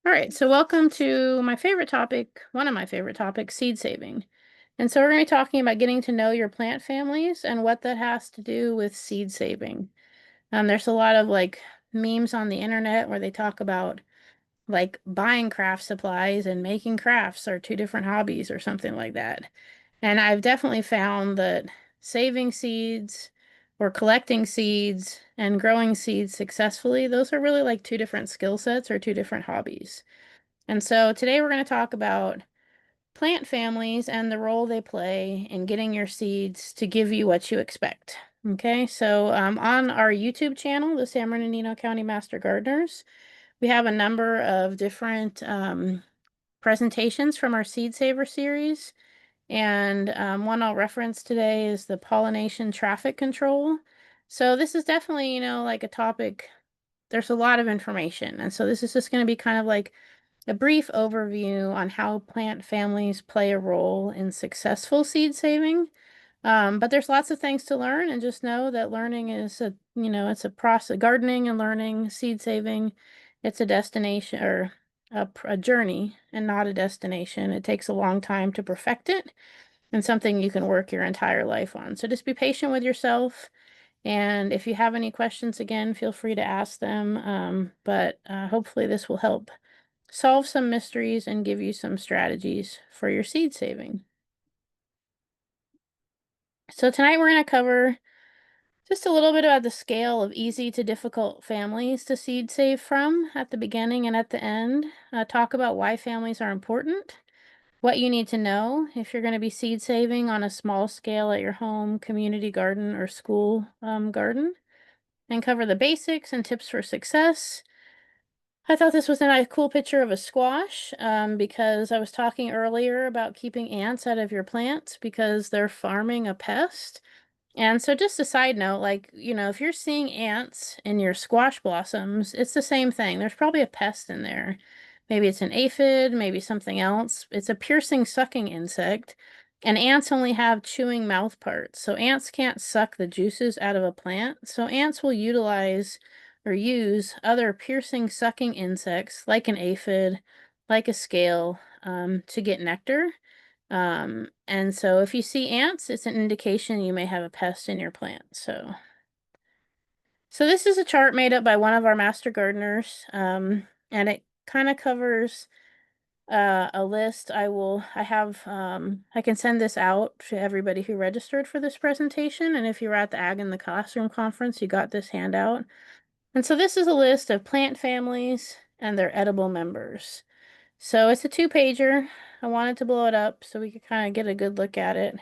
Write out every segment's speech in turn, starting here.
All right, so welcome to my favorite topic, one of my favorite topics, seed saving. And so we're going to be talking about getting to know your plant families and what that has to do with seed saving. There's a lot of memes on the internet where they talk about like buying craft supplies and making crafts are two different hobbies or something like that. And I've definitely found that saving seeds or collecting seeds and growing seeds successfully, those are really like two different skill sets or two different hobbies. And so today we're going to talk about plant families and the role they play in getting your seeds to give you what you expect. Okay, so on our YouTube channel, the San Bernardino County Master Gardeners, we have a number of different presentations from our Seed Saver series. And one I'll reference today is the pollination traffic control. So this is definitely, like a topic, there's a lot of information. And so this is just going to be kind of like a brief overview on how plant families play a role in successful seed saving. But there's lots of things to learn, and just know that learning is it's a process. Gardening and learning, seed saving, it's a destination or a journey and not a destination. It takes a long time to perfect it and something you can work your entire life on. So just be patient with yourself. And if you have any questions, again, feel free to ask them. But hopefully this will help solve some mysteries and give you some strategies for your seed saving. So tonight we're going to cover just a little bit about the scale of easy to difficult families to seed save from at the beginning and at the end. Talk about why families are important, what you need to know if you're going to be seed saving on a small scale at your home, community garden, or school garden, and cover the basics and tips for success. I thought this was a nice, cool picture of a squash because I was talking earlier about keeping ants out of your plants because they're farming a pest. And so just a side note, if you're seeing ants in your squash blossoms, it's the same thing. There's probably a pest in there. Maybe it's an aphid, maybe something else. It's a piercing sucking insect, and ants only have chewing mouth parts. So ants can't suck the juices out of a plant. So ants will utilize or use other piercing sucking insects like an aphid, like a scale, to get nectar. And so if you see ants, it's an indication you may have a pest in your plant. So this is a chart made up by one of our master gardeners, and it kind of covers a list. I can send this out to everybody who registered for this presentation. And if you were at the Ag in the Classroom conference, you got this handout. And so this is a list of plant families and their edible members. So it's a two-pager. I wanted to blow it up so we could kind of get a good look at it.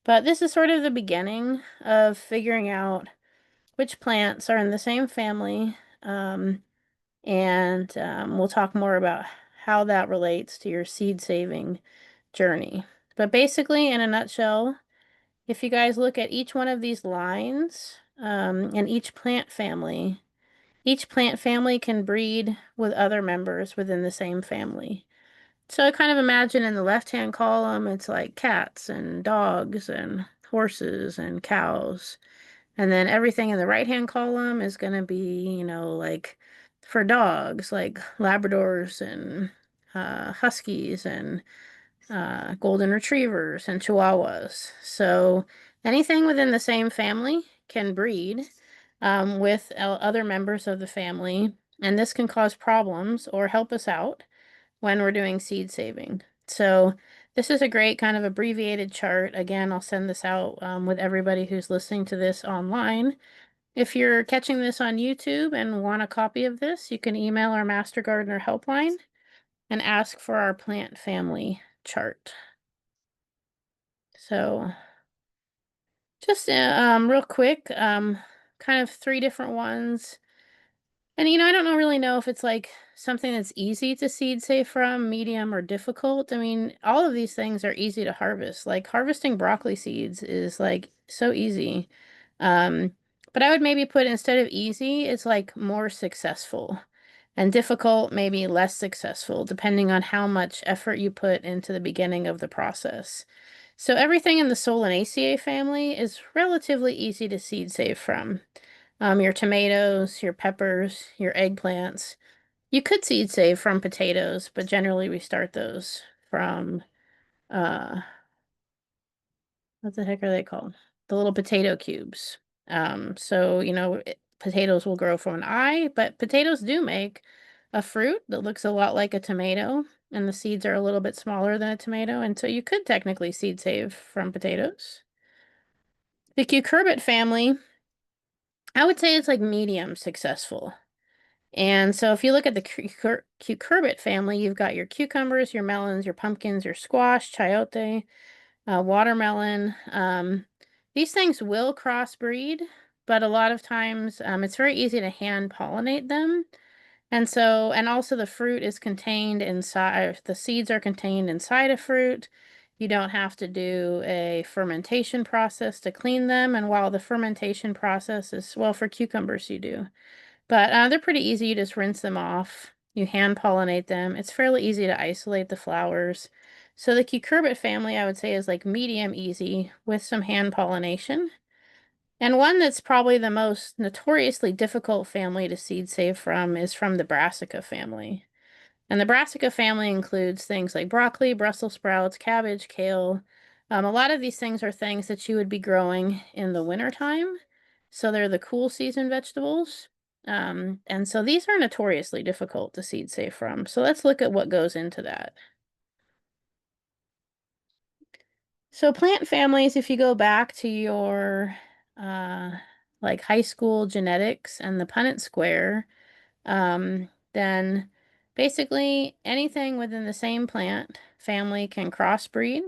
But this is sort of the beginning of figuring out which plants are in the same family. And we'll talk more about how that relates to your seed saving journey. But basically, in a nutshell, if you guys look at each one of these lines and each plant family can breed with other members within the same family. So I kind of imagine in the left-hand column, it's like cats and dogs and horses and cows. And then everything in the right-hand column is going to be, like for dogs, like Labradors and Huskies and Golden Retrievers and Chihuahuas. So anything within the same family can breed with other members of the family. And this can cause problems or help us out when we're doing seed saving. So this is a great kind of abbreviated chart. Again, I'll send this out with everybody who's listening to this online. If you're catching this on YouTube and want a copy of this, you can email our Master Gardener helpline and ask for our plant family chart. So just real quick, kind of three different ones. And I don't really know if it's like something that's easy to seed save from, medium, or difficult. I mean, all of these things are easy to harvest. Like harvesting broccoli seeds is like so easy. Um, but I would maybe put instead of easy, it's like more successful. And difficult, maybe less successful, depending on how much effort you put into the beginning of the process. So everything in the Solanaceae family is relatively easy to seed save from. Your tomatoes, your peppers, your eggplants. You could seed save from potatoes, but generally we start those from uh what the heck are they called? The little potato cubes. So, potatoes will grow from an eye, but potatoes do make a fruit that looks a lot like a tomato, and the seeds are a little bit smaller than a tomato, and so you could technically seed save from potatoes. The cucurbit family, I would say it's like medium successful. And so if you look at the cucurbit family, you've got your cucumbers, your melons, your pumpkins, your squash, chayote, watermelon. These things will crossbreed, but a lot of times it's very easy to hand pollinate them. And also the fruit is contained inside, the seeds are contained inside a fruit. You don't have to do a fermentation process to clean them. And while the fermentation process is, well, for cucumbers you do. But they're pretty easy. You just rinse them off. You hand pollinate them. It's fairly easy to isolate the flowers. So the cucurbit family, I would say, is like medium easy with some hand pollination. And one that's probably the most notoriously difficult family to seed save from is from the brassica family. And the brassica family includes things like broccoli, Brussels sprouts, cabbage, kale. A lot of these things are things that you would be growing in the wintertime. So they're the cool season vegetables. And so these are notoriously difficult to seed save from. So let's look at what goes into that. So plant families, if you go back to your uh, like high school genetics and the Punnett square, then basically anything within the same plant family can crossbreed.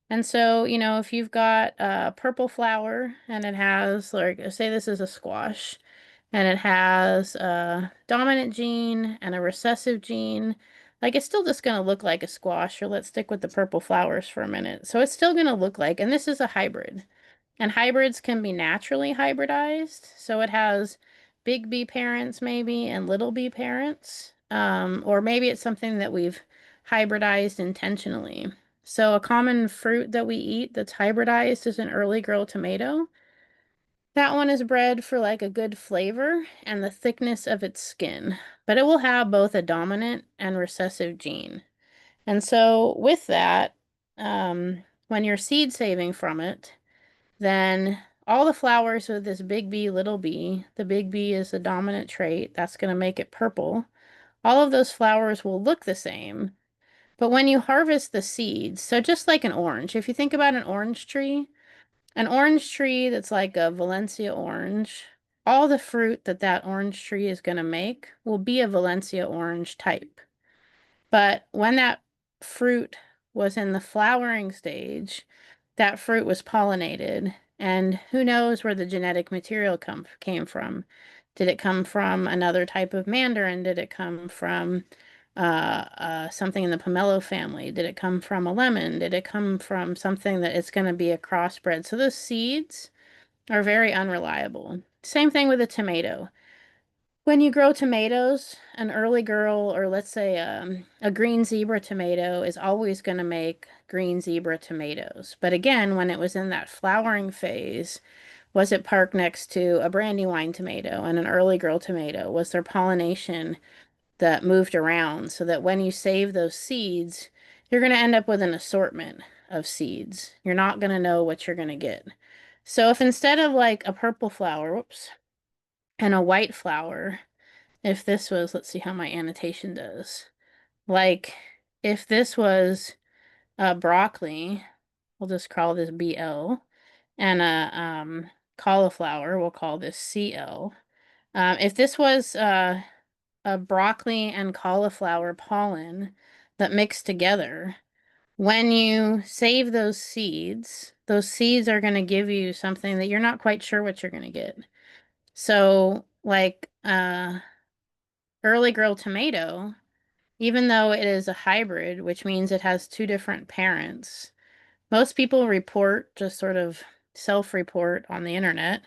And so, if you've got a purple flower and it has, like, say this is a squash, and it has a dominant gene and a recessive gene, like it's still just going to look like a squash, or let's stick with the purple flowers for a minute. So it's still going to look like, and this is a hybrid. And hybrids can be naturally hybridized. So it has big B parents maybe and little b parents. Or maybe it's something that we've hybridized intentionally. So a common fruit that we eat that's hybridized is an early girl tomato. That one is bred for like a good flavor and the thickness of its skin, but it will have both a dominant and recessive gene. And so with that, when you're seed saving from it, then all the flowers with this big B, little b, the big B is the dominant trait, that's going to make it purple. All of those flowers will look the same, but when you harvest the seeds, so just like an orange, if you think about an orange tree that's like a Valencia orange, all the fruit that that orange tree is going to make will be a Valencia orange type. But when that fruit was in the flowering stage, that fruit was pollinated, and who knows where the genetic material came from. Did it come from another type of mandarin? Did it come from something in the pomelo family? Did it come from a lemon? Did it come from something that it's going to be a crossbred? So those seeds are very unreliable. Same thing with a tomato. When you grow tomatoes, an early girl, or let's say a green zebra tomato, is always going to make green zebra tomatoes. But again, when it was in that flowering phase, was it parked next to a brandywine tomato and an early girl tomato? Was there pollination that moved around so that when you save those seeds, you're going to end up with an assortment of seeds. You're not going to know what you're going to get. So if instead of like a purple flower, whoops, and a white flower, if this was, let's see how my annotation does. Like, if this was broccoli, we'll just call this BL, and a cauliflower, we'll call this CL. If this was a broccoli and cauliflower pollen that mixed together, when you save those seeds are going to give you something that you're not quite sure what you're going to get. So, like, early girl tomato, even though it is a hybrid, which means it has two different parents, most people report, just sort of self-report on the internet,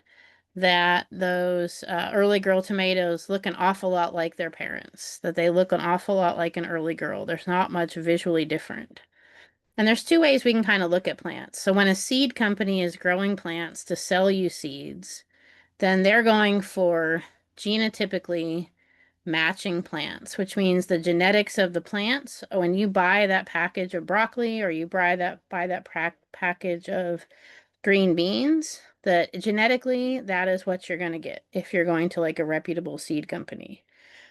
that those early girl tomatoes look an awful lot like their parents, that they look an awful lot like an early girl. There's not much visually different. And there's two ways we can kind of look at plants. So when a seed company is growing plants to sell you seeds, then they're going for genotypically matching plants, which means the genetics of the plants. When you buy that package of broccoli or you buy that package of green beans, that genetically that is what you're going to get if you're going to like a reputable seed company.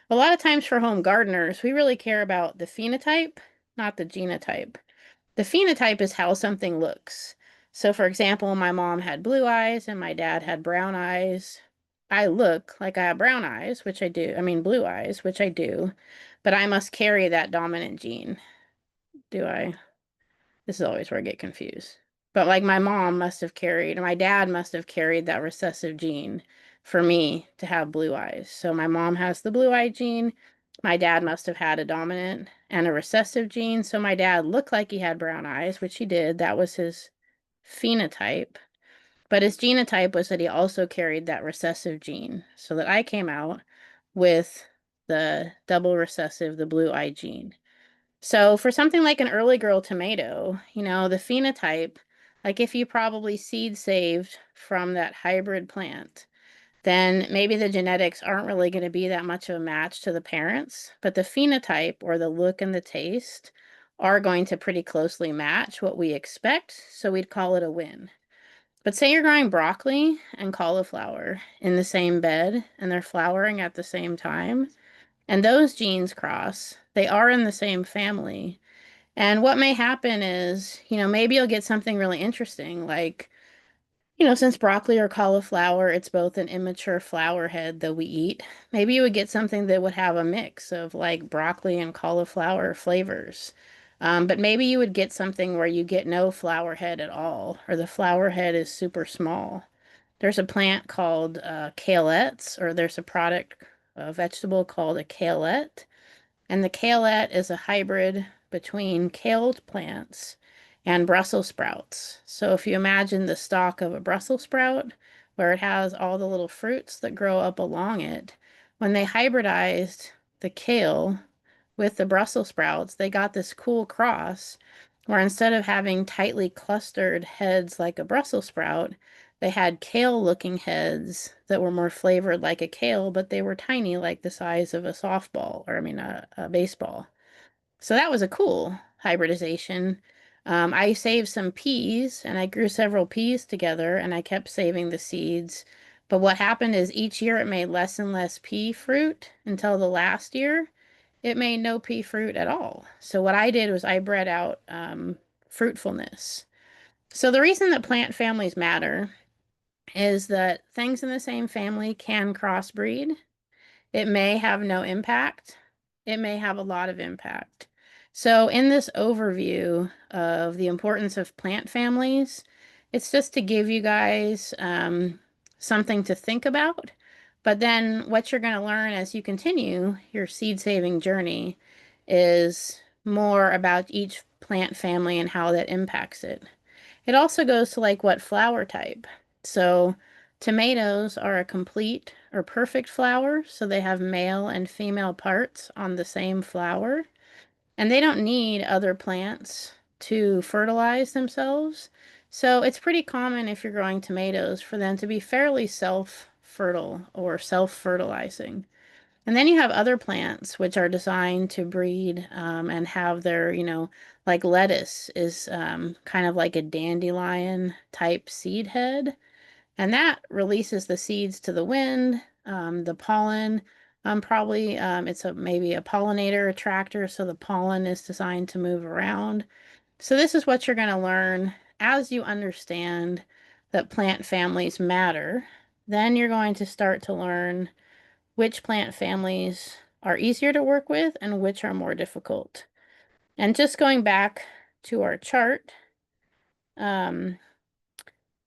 A lot of times for home gardeners, we really care about the phenotype, not the genotype. The phenotype is how something looks. So, for example, my mom had blue eyes and my dad had brown eyes. I look like I have brown eyes, which I do. I mean, blue eyes, which I do, but I must carry that dominant gene. Do I? This is always where I get confused. But like my mom must have carried, or my dad must have carried that recessive gene for me to have blue eyes. So my mom has the blue eye gene. My dad must have had a dominant and a recessive gene. So my dad looked like he had brown eyes, which he did. That was his phenotype. But his genotype was that he also carried that recessive gene. So that I came out with the double recessive, the blue eye gene. So for something like an early girl tomato, the phenotype, like if you probably seed saved from that hybrid plant, then maybe the genetics aren't really going to be that much of a match to the parents, but the phenotype or the look and the taste are going to pretty closely match what we expect, so we'd call it a win. But say you're growing broccoli and cauliflower in the same bed and they're flowering at the same time, and those genes cross, they are in the same family. And what may happen is, maybe you'll get something really interesting, like, since broccoli or cauliflower, it's both an immature flower head that we eat. Maybe you would get something that would have a mix of like broccoli and cauliflower flavors. But maybe you would get something where you get no flower head at all, or the flower head is super small. There's a plant called kaleettes, or there's a vegetable called a kaleette, and the kaleette is a hybrid between kale plants and Brussels sprouts. So if you imagine the stalk of a Brussels sprout, where it has all the little fruits that grow up along it, when they hybridized the kale with the Brussels sprouts, they got this cool cross where instead of having tightly clustered heads like a Brussels sprout, they had kale-looking heads that were more flavored like a kale, but they were tiny, like the size of a softball, or I mean a baseball. So that was a cool hybridization. I saved some peas and I grew several peas together and I kept saving the seeds. But what happened is each year it made less and less pea fruit until the last year it made no pea fruit at all. So what I did was I bred out fruitfulness. So the reason that plant families matter is that things in the same family can crossbreed. It may have no impact. It may have a lot of impact. So in this overview of the importance of plant families, it's just to give you guys something to think about. But then what you're going to learn as you continue your seed saving journey is more about each plant family and how that impacts it. It also goes to like what flower type. So tomatoes are a complete or perfect flower, so they have male and female parts on the same flower, and they don't need other plants to fertilize themselves. So it's pretty common if you're growing tomatoes for them to be fairly self-fertile or self-fertilizing. And then you have other plants which are designed to breed and have their, like lettuce is kind of like a dandelion type seed head. And that releases the seeds to the wind, the pollen. Probably it's maybe a pollinator attractor, so the pollen is designed to move around. So this is what you're going to learn as you understand that plant families matter. Then you're going to start to learn which plant families are easier to work with and which are more difficult. And just going back to our chart, um,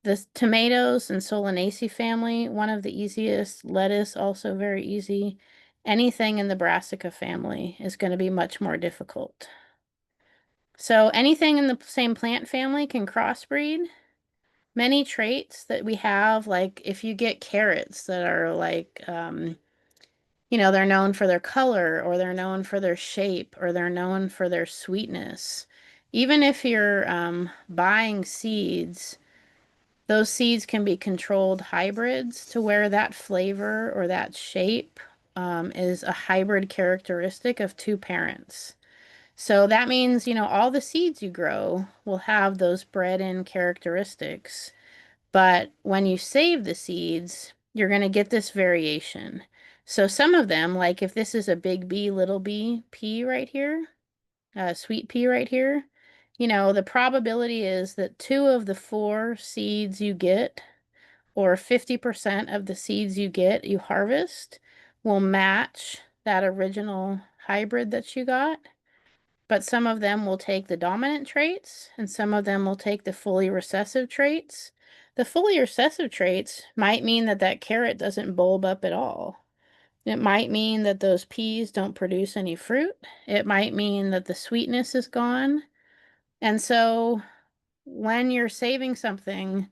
the tomatoes and Solanaceae family, one of the easiest. Lettuce, also very easy. Anything in the Brassica family is going to be much more difficult. So anything in the same plant family can crossbreed. Many traits that we have, like if you get carrots that are like, they're known for their color or they're known for their shape or they're known for their sweetness. Even if you're buying seeds, those seeds can be controlled hybrids to where that flavor or that shape is a hybrid characteristic of two parents. So that means, all the seeds you grow will have those bred-in characteristics. But when you save the seeds, you're going to get this variation. So some of them, like if this is a big B, little b pea right here, sweet pea right here, the probability is that two of the four seeds you get, or 50% of the seeds you get, you harvest, will match that original hybrid that you got. But some of them will take the dominant traits, and some of them will take the fully recessive traits. The fully recessive traits might mean that that carrot doesn't bulb up at all. It might mean that those peas don't produce any fruit. It might mean that the sweetness is gone. And so when you're saving something,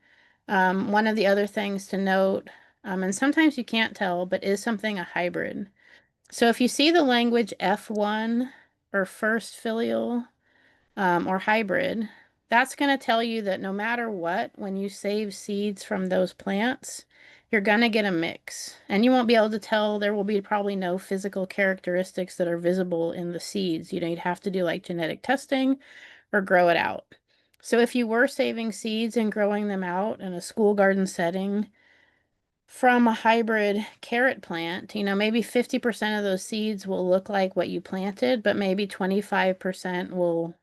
one of the other things to note, and sometimes you can't tell, but is something a hybrid? So if you see the language F1 or first filial, or hybrid, that's going to tell you that no matter what, when you save seeds from those plants, you're going to get a mix. And you won't be able to tell, there will be probably no physical characteristics that are visible in the seeds. You'd have to do like genetic testing or grow it out. So if you were saving seeds and growing them out in a school garden setting from a hybrid carrot plant, maybe 50% of those seeds will look like what you planted, but maybe 25% will,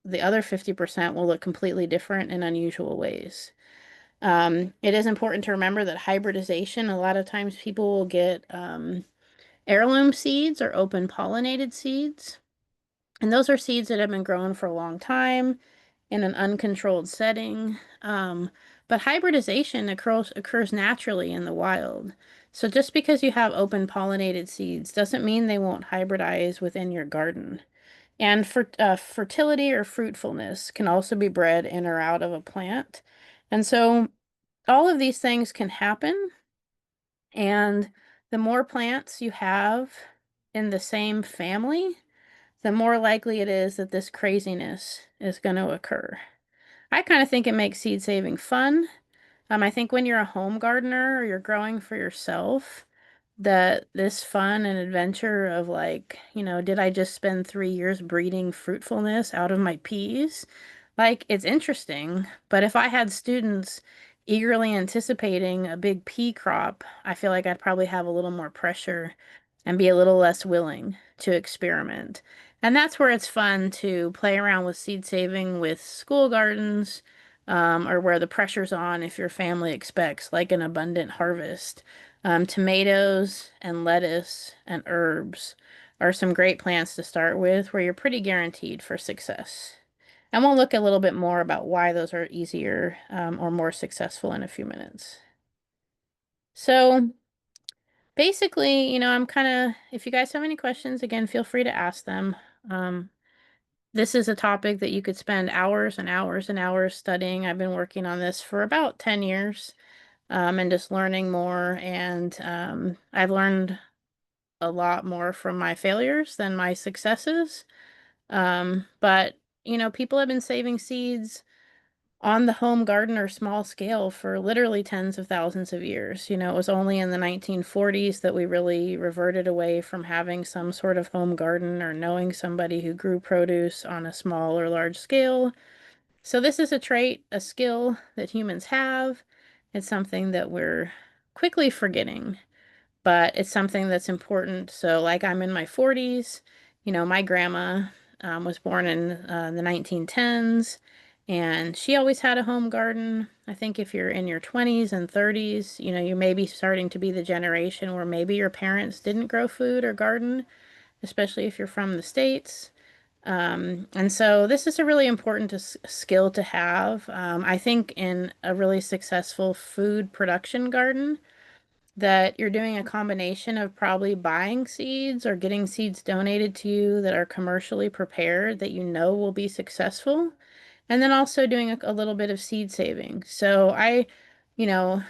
the other 50% will look completely different in unusual ways. It is important to remember that hybridization, a lot of times people will get heirloom seeds or open pollinated seeds. And those are seeds that have been grown for a long time in an uncontrolled setting. But hybridization occurs naturally in the wild. So just because you have open pollinated seeds doesn't mean they won't hybridize within your garden. And fertility or fruitfulness can also be bred in or out of a plant. And so all of these things can happen. And the more plants you have in the same family, the more likely it is that this craziness is going to occur. I kind of think it makes seed saving fun. I think when you're a home gardener or you're growing for yourself, that this fun and adventure of like, did I just spend 3 years breeding fruitfulness out of my peas? Like, it's interesting, but if I had students eagerly anticipating a big pea crop, I feel like I'd probably have a little more pressure and be a little less willing to experiment. And that's where it's fun to play around with seed saving with school gardens, or where the pressure's on if your family expects like an abundant harvest. Tomatoes and lettuce and herbs are some great plants to start with where you're pretty guaranteed for success. And we'll look a little bit more about why those are easier, or more successful in a few minutes. So basically, I'm kind of, if you guys have any questions, again, feel free to ask them. This is a topic that you could spend hours and hours and hours studying. I've been working on this for about 10 years, and just learning more. And I've learned a lot more from my failures than my successes. But, people have been saving seeds on the home garden or small scale for literally tens of thousands of years. It was only in the 1940s that we really reverted away from having some sort of home garden or knowing somebody who grew produce on a small or large scale. So this is a trait, a skill that humans have. It's something that we're quickly forgetting, but it's something that's important. So like I'm in my 40s, my grandma was born in the 1910s, and she always had a home garden. I think if you're in your 20s and 30s, you may be starting to be the generation where maybe your parents didn't grow food or garden, especially if you're from the States. And so this is a really important skill to have. I think in a really successful food production garden, that you're doing a combination of probably buying seeds or getting seeds donated to you that are commercially prepared that will be successful, and then also doing a little bit of seed saving. So you know,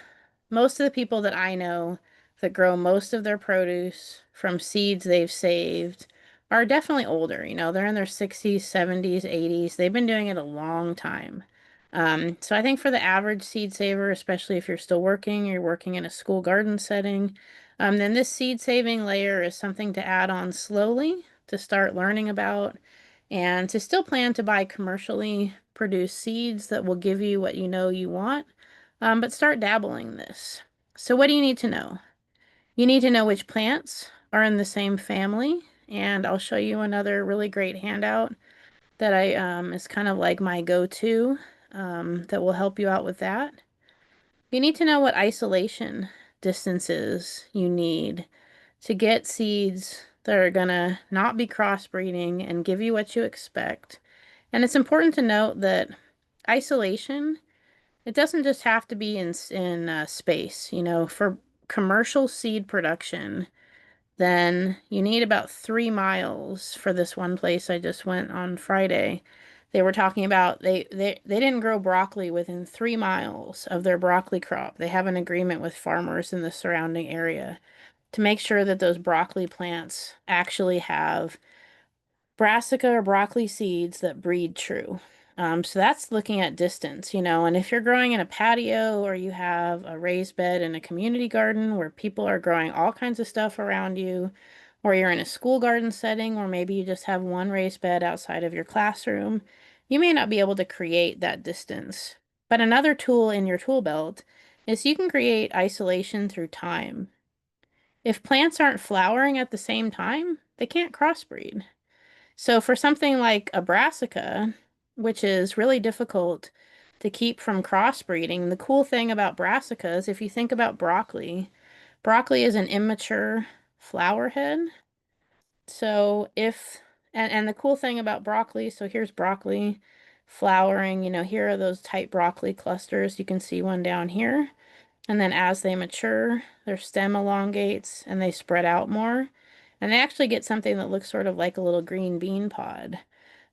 most of the people that I know that grow most of their produce from seeds they've saved are definitely older. They're in their 60s, 70s, 80s. They've been doing it a long time. So I think for the average seed saver, especially if you're still working, you're working in a school garden setting, Then this seed saving layer is something to add on slowly to start learning about and to still plan to buy commercially produced seeds that will give you what you know you want, but start dabbling this. So what do you need to know? You need to know which plants are in the same family, and I'll show you another really great handout that I is kind of like my go-to that will help you out with that. You need to know what isolation distances you need to get seeds that are gonna not be crossbreeding and give you what you expect. And it's important to note that isolation, it doesn't just have to be in space. You know, for commercial seed production, then you need about 3 miles for this one place I just went on Friday. They were talking about they didn't grow broccoli within 3 miles of their broccoli crop. They have an agreement with farmers in the surrounding area to make sure that those broccoli plants actually have brassica or broccoli seeds that breed true. So that's looking at distance, you know, and if you're growing in a patio or you have a raised bed in a community garden where people are growing all kinds of stuff around you, or you're in a school garden setting, or maybe you just have one raised bed outside of your classroom, you may not be able to create that distance. But another tool in your tool belt is you can create isolation through time. If plants aren't flowering at the same time, they can't crossbreed. So for something like a brassica, which is really difficult to keep from crossbreeding, the cool thing about brassicas, if you think about broccoli, broccoli is an immature flower head. So if, and the cool thing about broccoli, so here's broccoli flowering, you know, here are those tight broccoli clusters. You can see one down here. And then as they mature, their stem elongates and they spread out more. And they actually get something that looks sort of like a little green bean pod.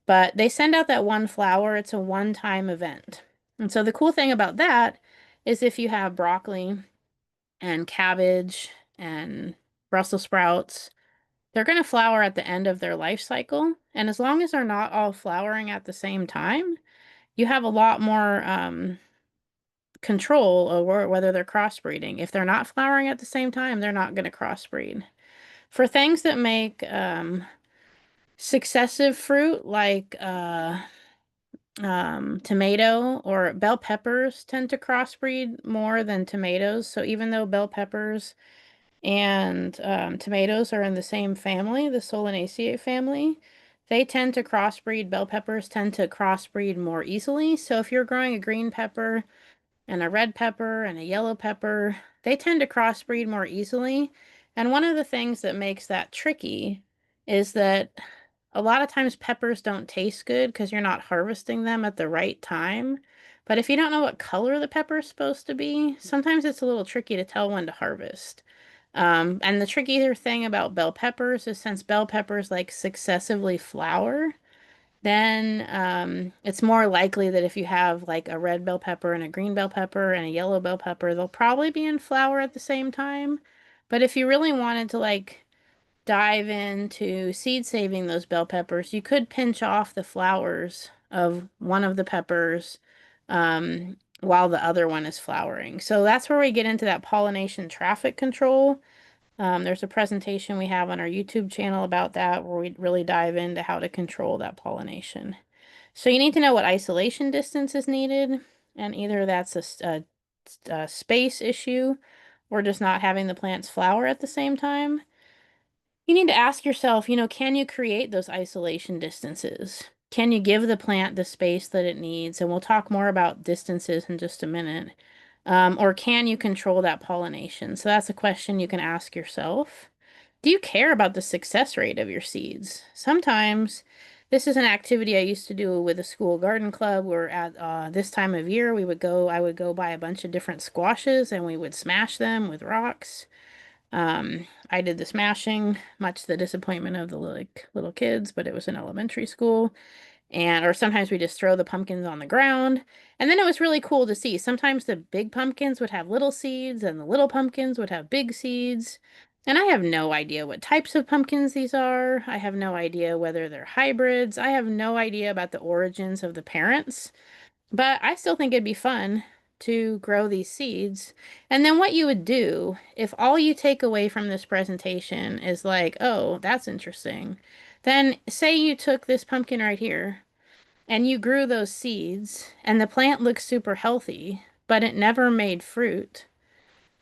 But they send out that one flower, it's a one-time event. And so the cool thing about that is if you have broccoli and cabbage and Brussels sprouts, they're going to flower at the end of their life cycle. And as long as they're not all flowering at the same time, you have a lot more control over whether they're crossbreeding. If they're not flowering at the same time, they're not going to crossbreed. For things that make successive fruit, like tomato or bell peppers, tend to crossbreed more than tomatoes. So even though bell peppers and tomatoes are in the same family, the Solanaceae family, they tend to crossbreed. Bell peppers tend to crossbreed more easily. So if you're growing a green pepper and a red pepper and a yellow pepper, they tend to crossbreed more easily. And one of the things that makes that tricky is that a lot of times peppers don't taste good because you're not harvesting them at the right time. But if you don't know what color the pepper is supposed to be, sometimes it's a little tricky to tell when to harvest. And the trickier thing about bell peppers is since bell peppers like successively flower, then it's more likely that if you have like a red bell pepper and a green bell pepper and a yellow bell pepper, they'll probably be in flower at the same time. But if you really wanted to like dive into seed saving those bell peppers, you could pinch off the flowers of one of the peppers while the other one is flowering. So that's where we get into that pollination traffic control. There's a presentation we have on our YouTube channel about that where we really dive into how to control that pollination. So you need to know what isolation distance is needed, and either that's a space issue or just not having the plants flower at the same time. You need to ask yourself, you know, can you create those isolation distances? Can you give the plant the space that it needs? And we'll talk more about distances in just a minute. Or can you control that pollination? So that's a question you can ask yourself. Do you care about the success rate of your seeds? Sometimes this is an activity I used to do with a school garden club where at this time of year I would go buy a bunch of different squashes and we would smash them with rocks. I did the smashing, much to the disappointment of the like little kids, but it was in elementary school. And or sometimes we just throw the pumpkins on the ground. And then it was really cool to see. Sometimes the big pumpkins would have little seeds and the little pumpkins would have big seeds. And I have no idea what types of pumpkins these are. I have no idea whether they're hybrids. I have no idea about the origins of the parents. But I still think it'd be fun to grow these seeds. And then what you would do, if all you take away from this presentation is like, oh, that's interesting, then say you took this pumpkin right here and you grew those seeds and the plant looks super healthy, but it never made fruit,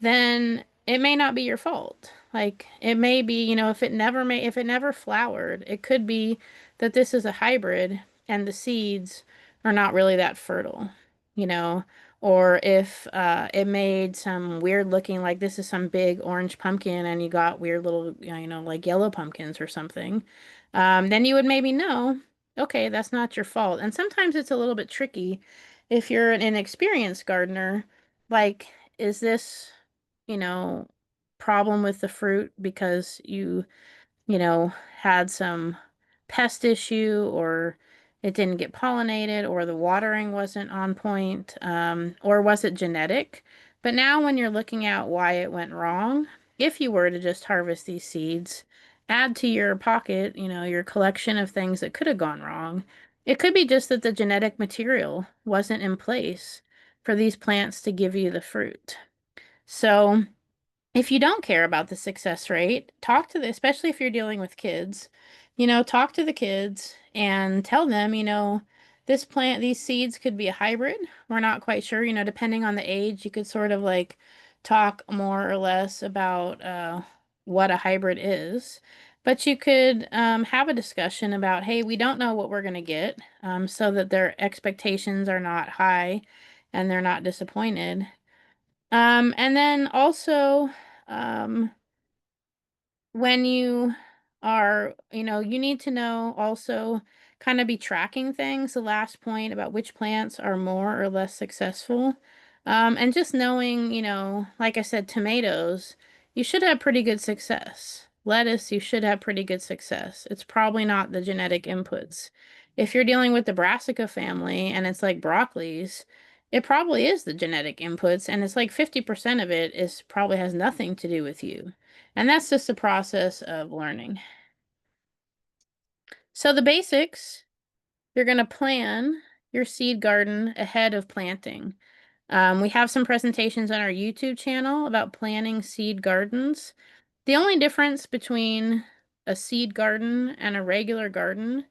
then it may not be your fault. Like it may be, if it never flowered, it could be that this is a hybrid and the seeds are not really that fertile, you know, or if it made some weird looking, like this is some big orange pumpkin and you got weird little, like yellow pumpkins or something, then you would maybe know, okay, that's not your fault. And sometimes it's a little bit tricky if you're an inexperienced gardener, like, is this you know, problem with the fruit because had some pest issue or it didn't get pollinated or the watering wasn't on point, or was it genetic? But now when you're looking at why it went wrong, if you were to just harvest these seeds, add to your pocket, your collection of things that could have gone wrong. It could be just that the genetic material wasn't in place for these plants to give you the fruit. So, if you don't care about the success rate, especially if you're dealing with kids, talk to the kids and tell them, these seeds could be a hybrid. We're not quite sure, depending on the age, you could sort of like talk more or less about what a hybrid is. But you could have a discussion about, hey, we don't know what we're going to get, so that their expectations are not high and they're not disappointed. And then also, um, when you are, you need to know also kind of be tracking things. The last point about which plants are more or less successful. And just knowing, like I said, tomatoes, you should have pretty good success. Lettuce, you should have pretty good success. It's probably not the genetic inputs. If you're dealing with the brassica family and it's like broccolis, it probably is the genetic inputs, and it's like 50% of it is probably has nothing to do with you. And that's just a process of learning. So the basics, you're going to plan your seed garden ahead of planting. We have some presentations on our YouTube channel about planning seed gardens. The only difference between a seed garden and a regular garden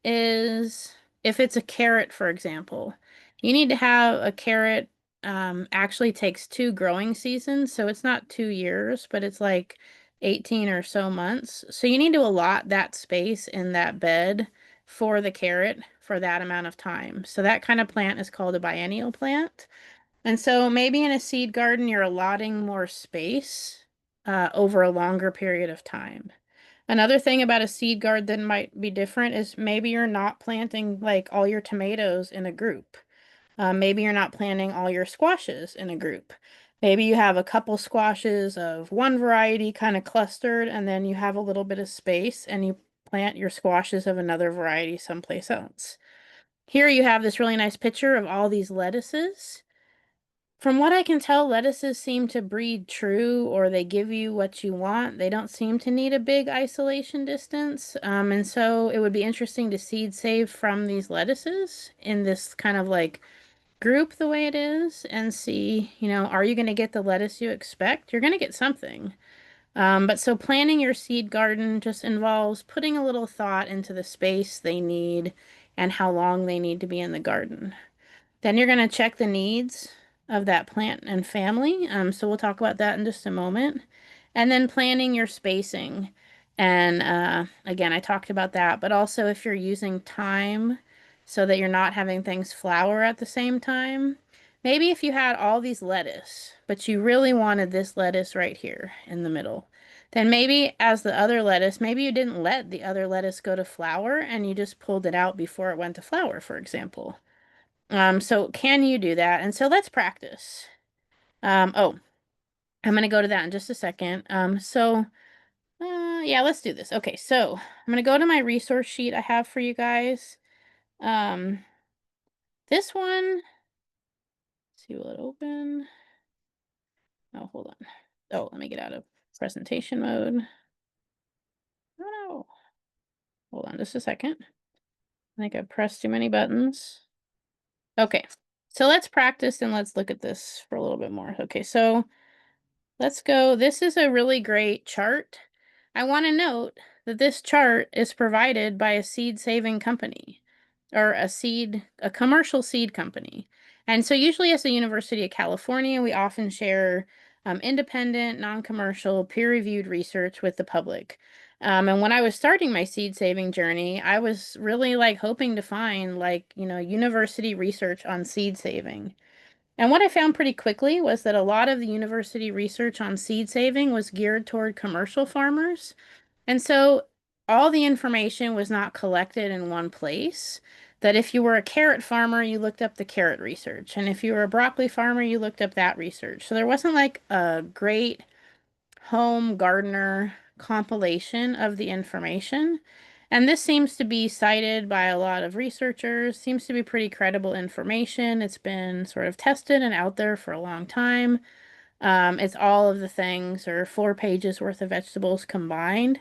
is if it's a carrot, for example, you need to have a carrot, actually takes 2 growing seasons. So it's not 2 years, but it's like 18 or so months. So you need to allot that space in that bed for the carrot for that amount of time. So that kind of plant is called a biennial plant. And so maybe in a seed garden, you're allotting more space over a longer period of time. Another thing about a seed garden that might be different is maybe you're not planting like all your tomatoes in a group. Maybe you're not planting all your squashes in a group. Maybe you have a couple squashes of one variety kind of clustered, and then you have a little bit of space and you plant your squashes of another variety someplace else. Here you have this really nice picture of all these lettuces. From what I can tell, lettuces seem to breed true, or they give you what you want. They don't seem to need a big isolation distance. And so it would be interesting to seed save from these lettuces in this kind of like group the way it is and see, are you going to get the lettuce you expect? You're going to get something. But so planning your seed garden just involves putting a little thought into the space they need and how long they need to be in the garden. Then you're going to check the needs of that plant and family. So we'll talk about that in just a moment. And then planning your spacing. And again, I talked about that, but also if you're using thyme so that you're not having things flower at the same time. Maybe if you had all these lettuce, but you really wanted this lettuce right here in the middle, then maybe as the other lettuce, maybe you didn't let the other lettuce go to flower and you just pulled it out before it went to flower, for example. So can you do that? And so let's practice. Oh, I'm going to go to that in just a second. Yeah, let's do this. Okay, so I'm going to go to my resource sheet I have for you guys. Um, this one, let's see, will it open? Oh, hold on. Oh, let me get out of presentation mode. Oh, no. Hold on just a second. I think I pressed too many buttons. Okay. So let's practice and let's look at this for a little bit more. Okay, so let's go. This is a really great chart. I want to note that this chart is provided by a seed saving company or a commercial seed company. And so usually as the University of California, we often share independent, non-commercial, peer-reviewed research with the public. And when I was starting my seed saving journey, I was really like hoping to find like, university research on seed saving. And what I found pretty quickly was that a lot of the university research on seed saving was geared toward commercial farmers. And so all the information was not collected in one place. That if you were a carrot farmer, you looked up the carrot research. And if you were a broccoli farmer, you looked up that research. So there wasn't like a great home gardener compilation of the information. And this seems to be cited by a lot of researchers, seems to be pretty credible information. It's been sort of tested and out there for a long time. It's all of the things or 4 pages worth of vegetables combined.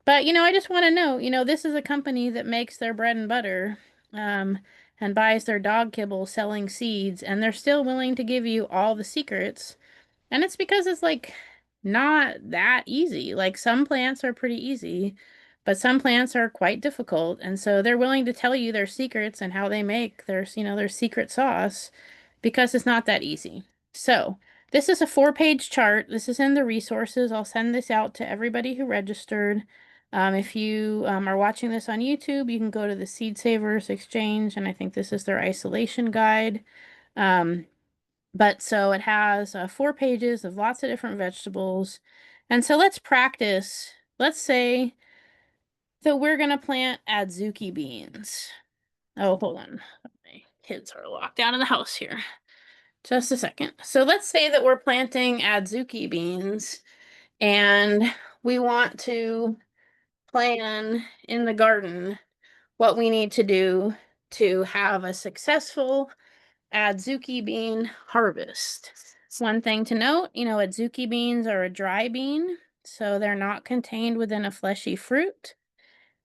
But, I just want to know, this is a company that makes their bread and butter, um, and buys their dog kibble selling seeds, and they're still willing to give you all the secrets. And it's because it's like not that easy. Like some plants are pretty easy, but some plants are quite difficult. And so they're willing to tell you their secrets and how they make their secret sauce because it's not that easy. So this is a 4 page chart. This is in the resources. I'll send this out to everybody who registered. If you are watching this on YouTube, you can go to the Seed Savers Exchange, and I think this is their isolation guide. Um, but so it has 4 pages of lots of different vegetables. And so let's practice. Let's say that we're going to plant adzuki beans. Oh, hold on. My kids are locked out of the house here. Just a second. So let's say that we're planting adzuki beans and we want to plan in the garden what we need to do to have a successful adzuki bean harvest. One thing to note, adzuki beans are a dry bean, so they're not contained within a fleshy fruit,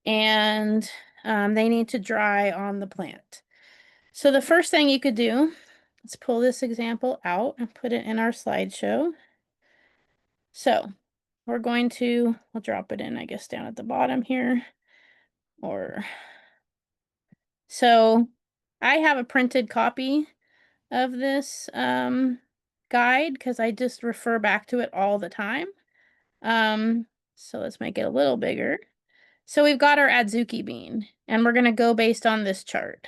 and they need to dry on the plant. So the first thing you could do, let's pull this example out and put it in our slideshow. So we'll drop it in, I guess, down at the bottom here, so I have a printed copy of this guide because I just refer back to it all the time. Um, so let's make it a little bigger. So we've got our adzuki bean, and we're going to go based on this chart.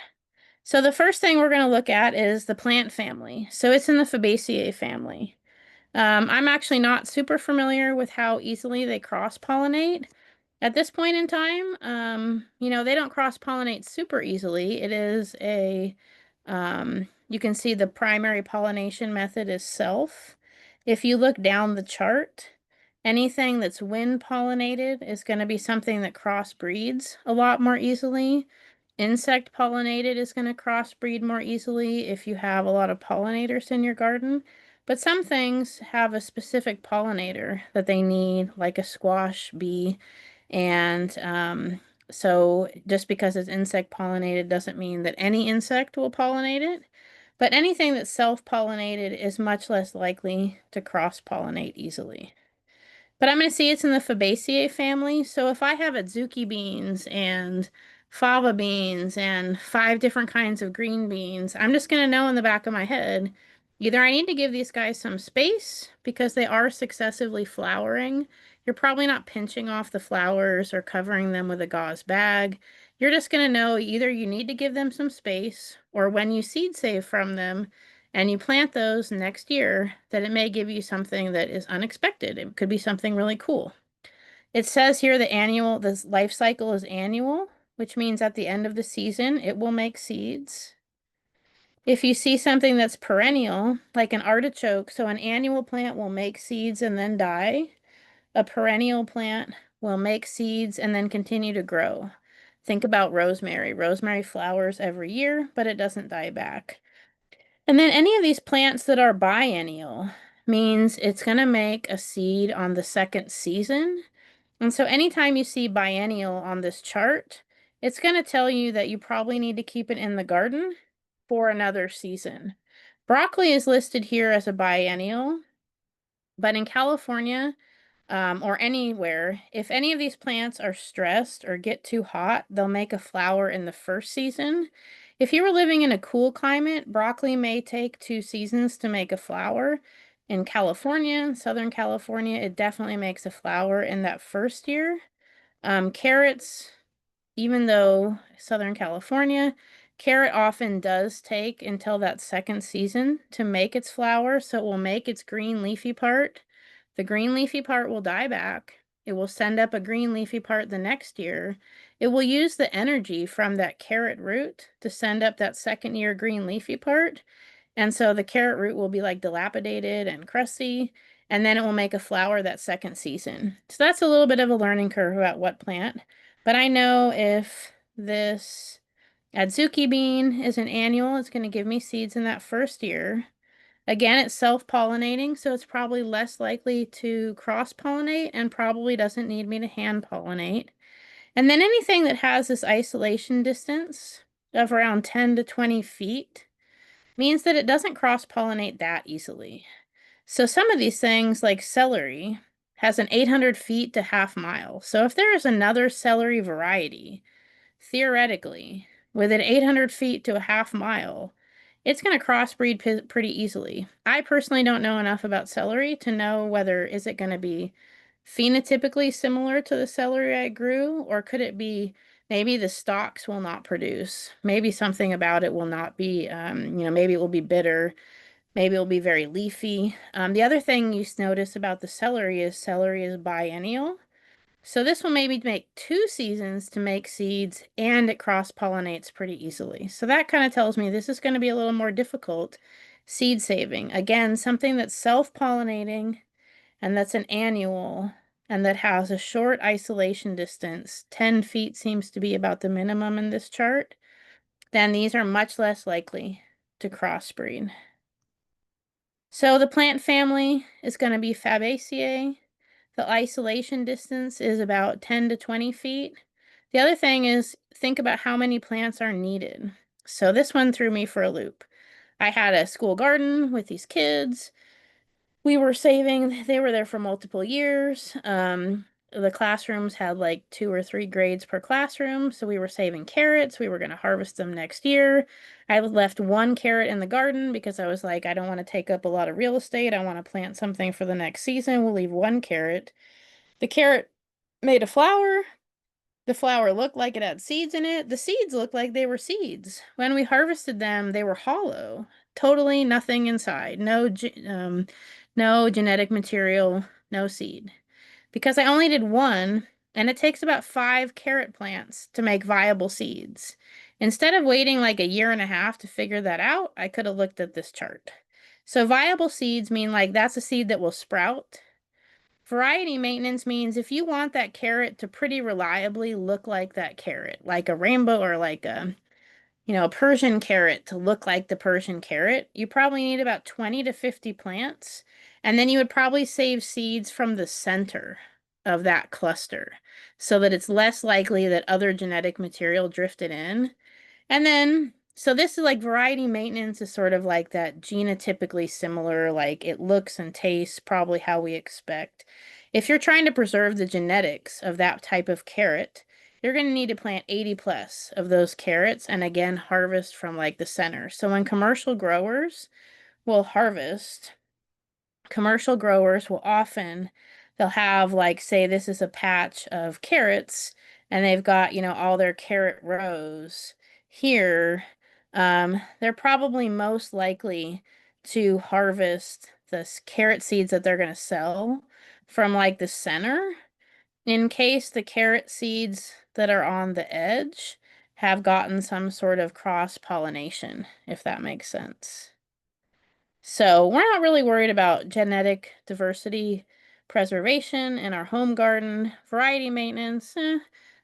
So the first thing we're going to look at is the plant family. So it's in the Fabaceae family. I'm actually not super familiar with how easily they cross-pollinate. At this point in time, they don't cross-pollinate super easily. It is you can see the primary pollination method is self. If you look down the chart, anything that's wind pollinated is going to be something that crossbreeds a lot more easily. Insect pollinated is going to crossbreed more easily if you have a lot of pollinators in your garden. But some things have a specific pollinator that they need, like a squash bee. And so just because it's insect pollinated doesn't mean that any insect will pollinate it. But anything that's self-pollinated is much less likely to cross-pollinate easily. But I'm going to see it's in the Fabaceae family. So if I have adzuki beans and fava beans and 5 different kinds of green beans, I'm just going to know in the back of my head, either I need to give these guys some space because they are successively flowering. You're probably not pinching off the flowers or covering them with a gauze bag. You're just going to know either you need to give them some space, or when you seed save from them, and you plant those next year, that it may give you something that is unexpected. It could be something really cool. It says here the life cycle is annual, which means at the end of the season, it will make seeds. If you see something that's perennial, like an artichoke, so an annual plant will make seeds and then die. A perennial plant will make seeds and then continue to grow. Think about rosemary. Rosemary flowers every year, but it doesn't die back. And then any of these plants that are biennial means it's going to make a seed on the second season. And so anytime you see biennial on this chart, it's going to tell you that you probably need to keep it in the garden for another season. Broccoli is listed here as a biennial, but in California, or anywhere, if any of these plants are stressed or get too hot, they'll make a flower in the first season. If you were living in a cool climate, broccoli may take 2 seasons to make a flower. In California, Southern California, it definitely makes a flower in that first year. Carrots, even though Southern California, carrot often does take until that second season to make its flower, so it will make its green leafy part. The green leafy part will die back. It will send up a green leafy part the next year. It will use the energy from that carrot root to send up that second year green leafy part. And so the carrot root will be like dilapidated and crusty, and then it will make a flower that second season. So that's a little bit of a learning curve about what plant. But I know if this adzuki bean is an annual, it's going to give me seeds in that first year. Again, it's self-pollinating, so it's probably less likely to cross-pollinate and probably doesn't need me to hand-pollinate. And then anything that has this isolation distance of around 10 to 20 feet means that it doesn't cross-pollinate that easily. So some of these things, like celery, has an 800 feet to half mile. So if there is another celery variety, theoretically, within 800 feet to a half mile, it's going to crossbreed pretty easily. I personally don't know enough about celery to know whether is it going to be phenotypically similar to the celery I grew, or could it be maybe the stalks will not produce. Maybe something about it will not be, maybe it will be bitter. Maybe it'll be very leafy. The other thing you notice about the celery is biennial. So this will maybe make 2 seasons to make seeds and it cross-pollinates pretty easily. So that kind of tells me this is going to be a little more difficult seed saving. Again, something that's self-pollinating and that's an annual and that has a short isolation distance. 10 feet seems to be about the minimum in this chart. Then these are much less likely to crossbreed. So the plant family is going to be Fabaceae. The isolation distance is about 10 to 20 feet. The other thing is think about how many plants are needed. So this one threw me for a loop. I had a school garden with these kids. We were saving, they were there for multiple years. The classrooms had like 2 or 3 grades per classroom, so we were saving carrots. We were going to harvest them next year. I left 1 carrot in the garden because I was like, I don't want to take up a lot of real estate. I want to plant something for the next season. We'll leave 1 carrot. The carrot made a flower. The flower looked like it had seeds in it. The seeds looked like they were seeds. When we harvested them, they were hollow. Totally nothing inside. No genetic material, no seed. Because I only did 1, and it takes about 5 carrot plants to make viable seeds. Instead of waiting like a year and a half to figure that out, I could have looked at this chart. So viable seeds mean like that's a seed that will sprout. Variety maintenance means if you want that carrot to pretty reliably look like that carrot, like a rainbow or like a Persian carrot to look like the Persian carrot, you probably need about 20 to 50 plants. And then you would probably save seeds from the center of that cluster so that it's less likely that other genetic material drifted in. And then, so this is like variety maintenance is sort of like that genotypically similar, like it looks and tastes probably how we expect. If you're trying to preserve the genetics of that type of carrot, you're going to need to plant 80 plus of those carrots and again harvest from like the center. So when commercial growers will harvest, commercial growers will often, they'll have like, say this is a patch of carrots and they've got, all their carrot rows here. They're probably most likely to harvest the carrot seeds that they're going to sell from like the center in case the carrot seeds that are on the edge have gotten some sort of cross-pollination, if that makes sense. So we're not really worried about genetic diversity preservation in our home garden. Variety maintenance,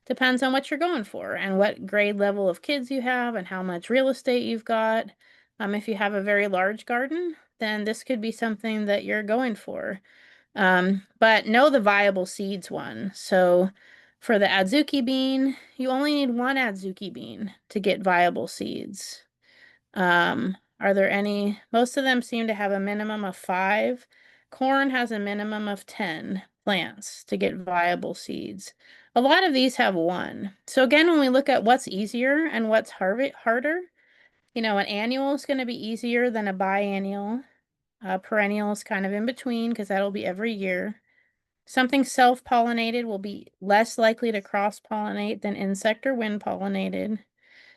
depends on what you're going for and what grade level of kids you have and how much real estate you've got. If you have a very large garden, then this could be something that you're going for. But know the viable seeds one. So for the adzuki bean, you only need 1 adzuki bean to get viable seeds. Are there any? Most of them seem to have a minimum of 5. Corn has a minimum of 10 plants to get viable seeds. A lot of these have 1. So again, when we look at what's easier and what's harder, an annual is going to be easier than a biennial. Perennial is kind of in between because that'll be every year. Something self-pollinated will be less likely to cross-pollinate than insect or wind-pollinated.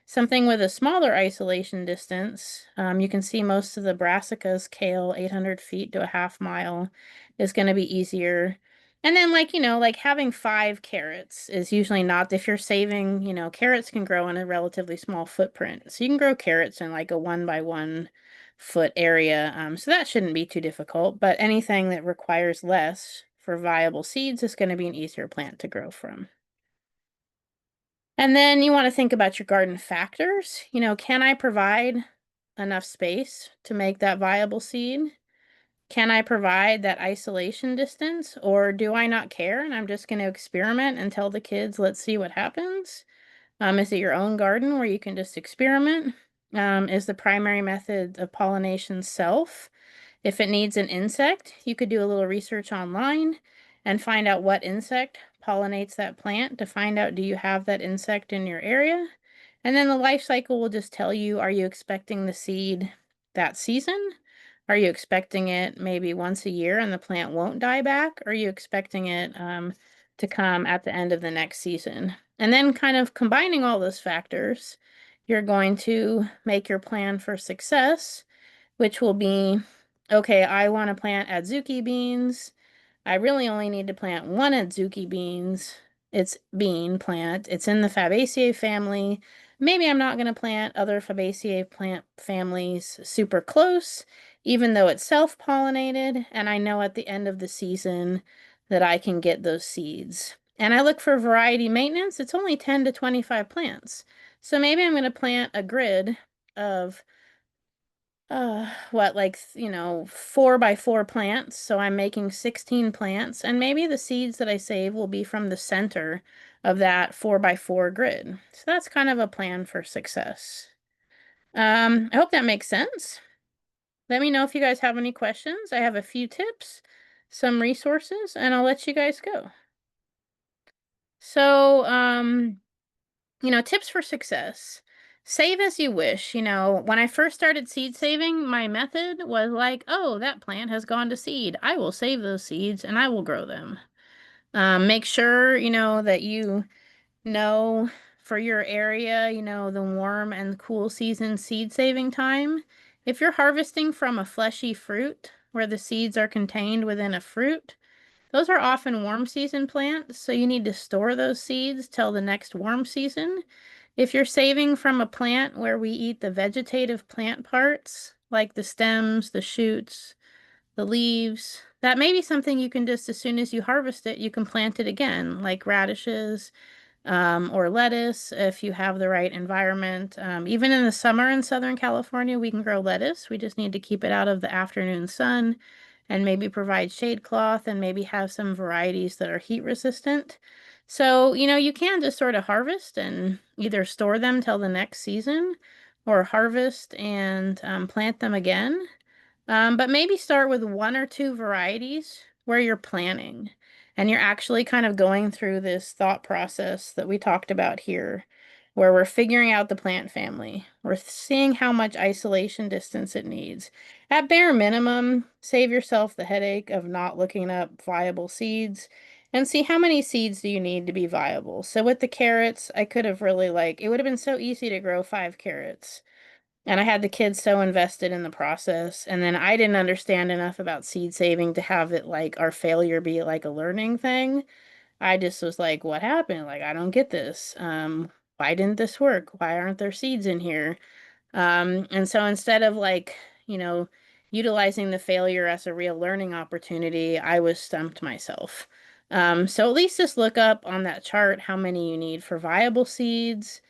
Something with a smaller isolation distance, you can see most of the brassicas, kale, 800 feet to a half mile is going to be easier. And then like having 5 carrots is usually not, if you're saving, carrots can grow in a relatively small footprint. So you can grow carrots in like a 1 by 1 foot area. So that shouldn't be too difficult, but anything that requires less for viable seeds is going to be an easier plant to grow from. And then you want to think about your garden factors. Can I provide enough space to make that viable seed? Can I provide that isolation distance, or do I not care and I'm just going to experiment and tell the kids, let's see what happens? Is it your own garden where you can just experiment? Is the primary method of pollination self? If it needs an insect, you could do a little research online and find out what insect pollinates that plant to find out, do you have that insect in your area? And then the life cycle will just tell you, are you expecting the seed that season? Are you expecting it maybe once a year and the plant won't die back? Or are you expecting it to come at the end of the next season? And then kind of combining all those factors, you're going to make your plan for success, which will be, okay, I want to plant adzuki beans. I really only need to plant 1 adzuki beans. It's bean plant. It's in the Fabaceae family. Maybe I'm not going to plant other Fabaceae plant families super close, even though it's self-pollinated, and I know at the end of the season that I can get those seeds. And I look for variety maintenance. It's only 10 to 25 plants. So maybe I'm going to plant a grid of what, like, 4 by 4 plants. So I'm making 16 plants, and maybe the seeds that I save will be from the center of that 4 by 4 grid. So that's kind of a plan for success. I hope that makes sense. Let me know if you guys have any questions. I have a few tips, some resources, and I'll let you guys go. So, tips for success. Save as you wish. When I first started seed saving, my method was like, oh, that plant has gone to seed. I will save those seeds and I will grow them. Make sure, that you know for your area, the warm and cool season seed saving time. If you're harvesting from a fleshy fruit where the seeds are contained within a fruit, those are often warm season plants, so you need to store those seeds till the next warm season. If you're saving from a plant where we eat the vegetative plant parts, like the stems, the shoots, the leaves, that may be something you can just, as soon as you harvest it, you can plant it again, like radishes, or lettuce if you have the right environment. Even in the summer in Southern California, we can grow lettuce. We just need to keep it out of the afternoon sun and maybe provide shade cloth and maybe have some varieties that are heat resistant. So, you can just sort of harvest and either store them till the next season or harvest and plant them again. But maybe start with 1 or 2 varieties where you're planning and you're actually kind of going through this thought process that we talked about here, where we're figuring out the plant family. We're seeing how much isolation distance it needs. At bare minimum, save yourself the headache of not looking up viable seeds and see how many seeds do you need to be viable. So with the carrots, I could have really it would have been so easy to grow 5 carrots. And I had the kids so invested in the process. And then I didn't understand enough about seed saving to have it like our failure be like a learning thing. I just was like, what happened? Like, I don't get this. Why didn't this work? Why aren't there seeds in here? And so instead of you know, utilizing the failure as a real learning opportunity, I was stumped myself. So at least just look up on that chart how many you need for viable seeds.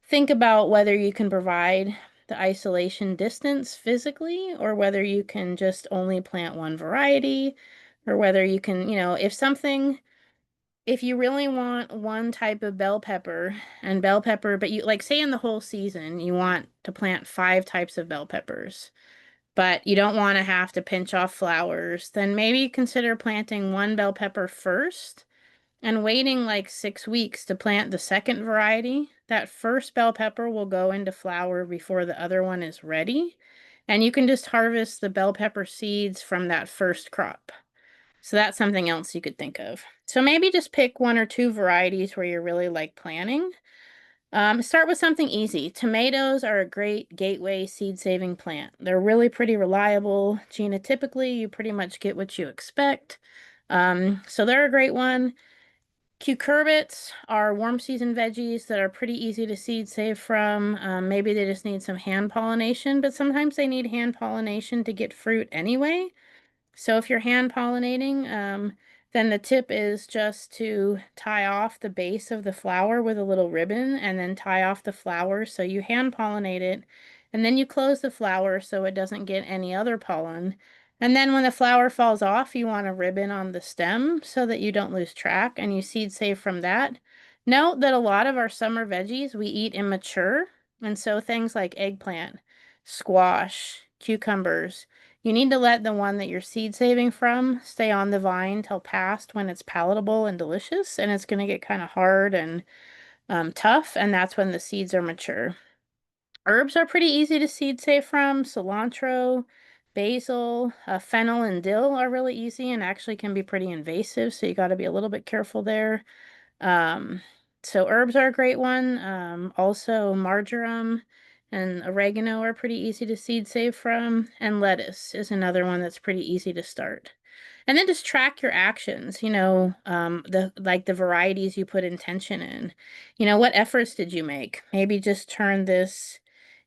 Think about whether you can provide the isolation distance physically, or whether you can just only plant 1 variety, or whether you can, if something if you really want one type of bell pepper and bell pepper, but you like say in the whole season you want to plant 5 types of bell peppers, but you don't want to have to pinch off flowers, then maybe consider planting one bell pepper first and waiting like 6 weeks to plant the second variety. That first bell pepper will go into flower before the other one is ready. And you can just harvest the bell pepper seeds from that first crop. So that's something else you could think of. So maybe just pick 1 or 2 varieties where you're really like planning. Start with something easy. Tomatoes are a great gateway seed saving plant. They're really pretty reliable. Genotypically, you pretty much get what you expect. So they're a great one. Cucurbits are warm season veggies that are pretty easy to seed save from. Maybe they just need some hand pollination, but sometimes they need hand pollination to get fruit anyway. So if you're hand pollinating, then the tip is just to tie off the base of the flower with a little ribbon and then tie off the flower. So you hand pollinate it and then you close the flower so it doesn't get any other pollen. And then when the flower falls off, you want a ribbon on the stem so that you don't lose track and you seed save from that. Note that a lot of our summer veggies we eat immature. And so things like eggplant, squash, cucumbers, you need to let the one that you're seed saving from stay on the vine till past when it's palatable and delicious, and it's going to get kind of hard and tough, and that's when the seeds are mature. Herbs are pretty easy to seed save from. Cilantro, basil, fennel, and dill are really easy and actually can be pretty invasive, so you got to be a little bit careful there. Um, so herbs are a great one. Also marjoram and oregano are pretty easy to seed save from, and lettuce is another one that's pretty easy to start. And then just track your actions, the varieties you put intention in. What efforts did you make? Maybe just turn this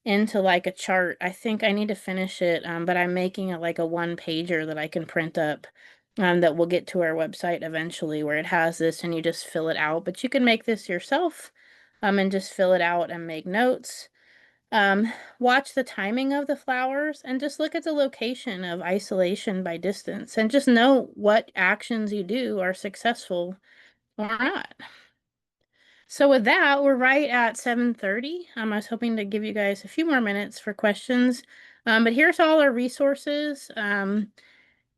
into like a chart. I think I need to finish it, but I'm making it like a 1-pager that I can print up, that will get to our website eventually where it has this and you just fill it out. But you can make this yourself, and just fill it out and make notes. Watch the timing of the flowers and just look at the location of isolation by distance and just know what actions you do are successful or not. So with that, we're right at 7:30. I was hoping to give you guys a few more minutes for questions. But here's all our resources. I'll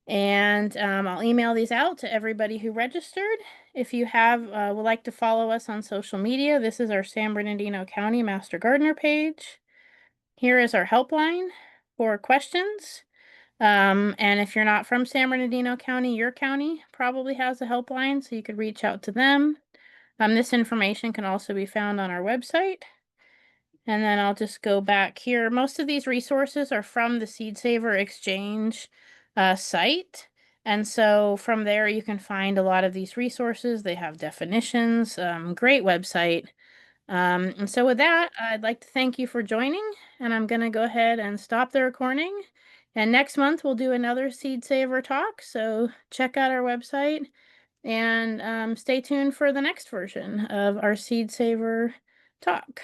email these out to everybody who registered. If you would like to follow us on social media, this is our San Bernardino County Master Gardener page. Here is our helpline for questions. And if you're not from San Bernardino County, your county probably has a helpline, so you could reach out to them. This information can also be found on our website. And then I'll just go back here. Most of these resources are from the Seed Saver Exchange site. And so from there, you can find a lot of these resources. They have definitions, great website. And so with that, I'd like to thank you for joining, and I'm going to go ahead and stop the recording. And next month, we'll do another Seed Saver talk. So check out our website and stay tuned for the next version of our Seed Saver talk.